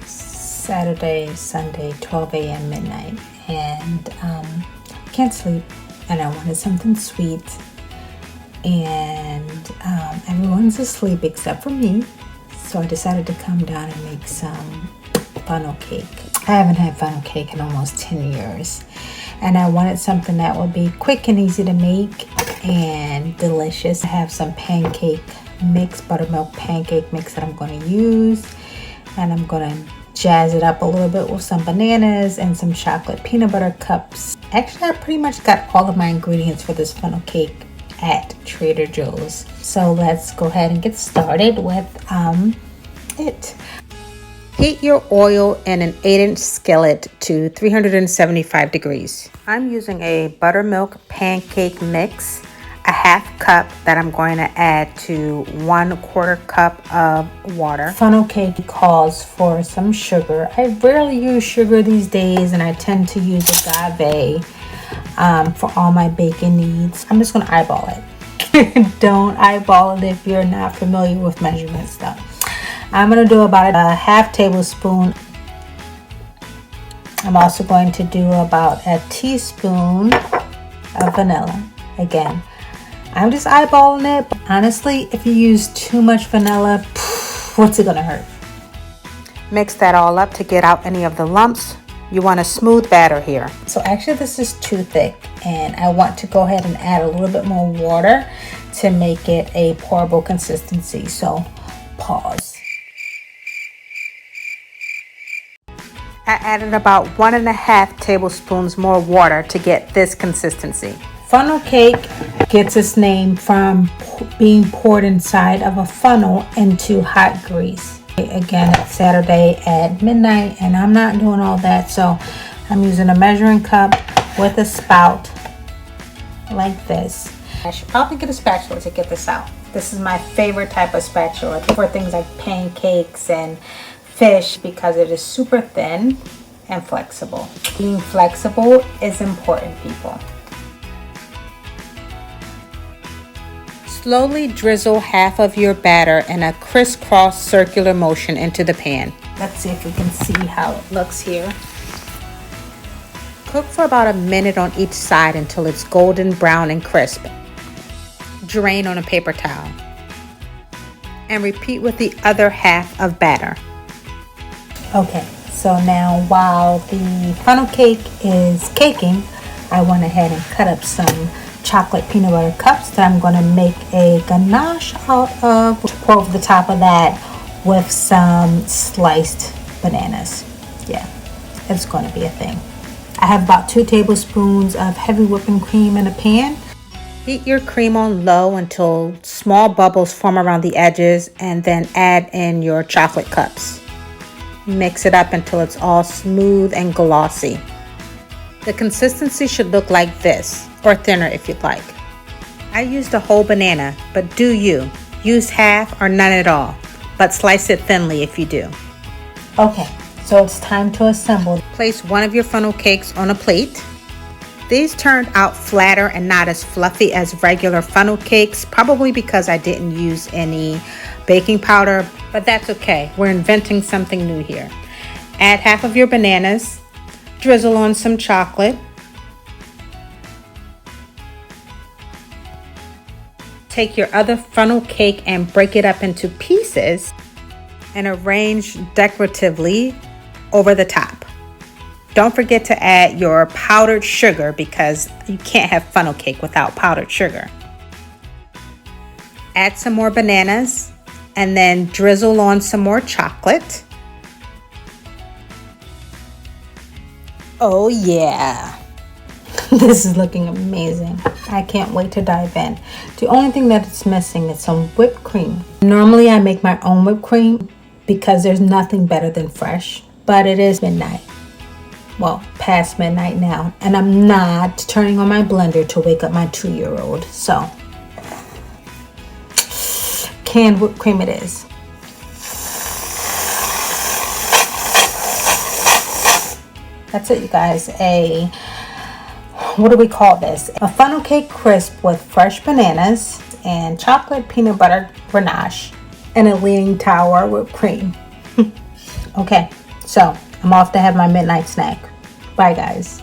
Saturday, Sunday, 12 a.m. midnight, and can't sleep, and I wanted something sweet, and everyone's asleep except for me, so I decided to come down and make some funnel cake. I haven't had funnel cake in almost 10 years, and I wanted something that would be quick and easy to make and delicious. I have some pancake mix, buttermilk pancake mix that I'm going to use, and I'm going to jazz it up a little bit with some bananas and some chocolate peanut butter cups. Actually, I pretty much got all of my ingredients for this funnel cake at Trader Joe's. So let's go ahead and get started with it. Heat your oil in an 8-inch skillet to 375 degrees. I'm using a buttermilk pancake mix, a half cup that I'm going to add to 1/4 cup of water. Funnel cake calls for some sugar. I rarely use sugar these days, and I tend to use agave for all my baking needs. I'm just going to eyeball it. Don't eyeball it if you're not familiar with measurement stuff. I'm going to do about a half tablespoon. I'm also going to do about a teaspoon of vanilla. Again, I'm just eyeballing it. But honestly, if you use too much vanilla, what's it going to hurt? Mix that all up to get out any of the lumps. You want a smooth batter here. So actually this is too thick, and I want to go ahead and add a little bit more water to make it a pourable consistency. So pause. I added about 1.5 tablespoons more water to get this consistency. Funnel cake gets its name from being poured inside of a funnel into hot grease. Again, it's Saturday at midnight, and I'm not doing all that, so I'm using a measuring cup with a spout like this. I should probably get a spatula to get this out. This is my favorite type of spatula for things like pancakes and fish because it is super thin and flexible. Being flexible is important, people. Slowly drizzle half of your batter in a crisscross circular motion into the pan. Let's see if we can see how it looks here. Cook for about a minute on each side until it's golden brown and crisp. Drain on a paper towel. And repeat with the other half of batter. Okay, so now while the funnel cake is caking, I went ahead and cut up some chocolate peanut butter cups that I'm going to make a ganache out of. Pour over the top of that with some sliced bananas. Yeah, it's going to be a thing. I have about 2 tablespoons of heavy whipping cream in a pan. Heat your cream on low until small bubbles form around the edges, and then add in your chocolate cups. Mix it up until it's all smooth and glossy. The consistency should look like this, or thinner if you'd like. I used a whole banana, but do you. Use half or none at all, but slice it thinly if you do. Okay, so it's time to assemble. Place one of your funnel cakes on a plate. These turned out flatter and not as fluffy as regular funnel cakes, probably because I didn't use any baking powder, but that's okay. We're inventing something new here. Add half of your bananas. Drizzle on some chocolate. Take your other funnel cake and break it up into pieces and arrange decoratively over the top. Don't forget to add your powdered sugar because you can't have funnel cake without powdered sugar. Add some more bananas and then drizzle on some more chocolate. Oh yeah, this is looking amazing. I can't wait to dive in. The only thing that it's missing is some whipped cream. Normally I make my own whipped cream because there's nothing better than fresh, but it is midnight. Well, past midnight now, and I'm not turning on my blender to wake up my 2-year-old. So, canned whipped cream it is. That's it, you guys. What do we call this? A funnel cake crisp with fresh bananas and chocolate peanut butter ganache and a leaning tower whipped cream. Okay, so I'm off to have my midnight snack. Bye, guys.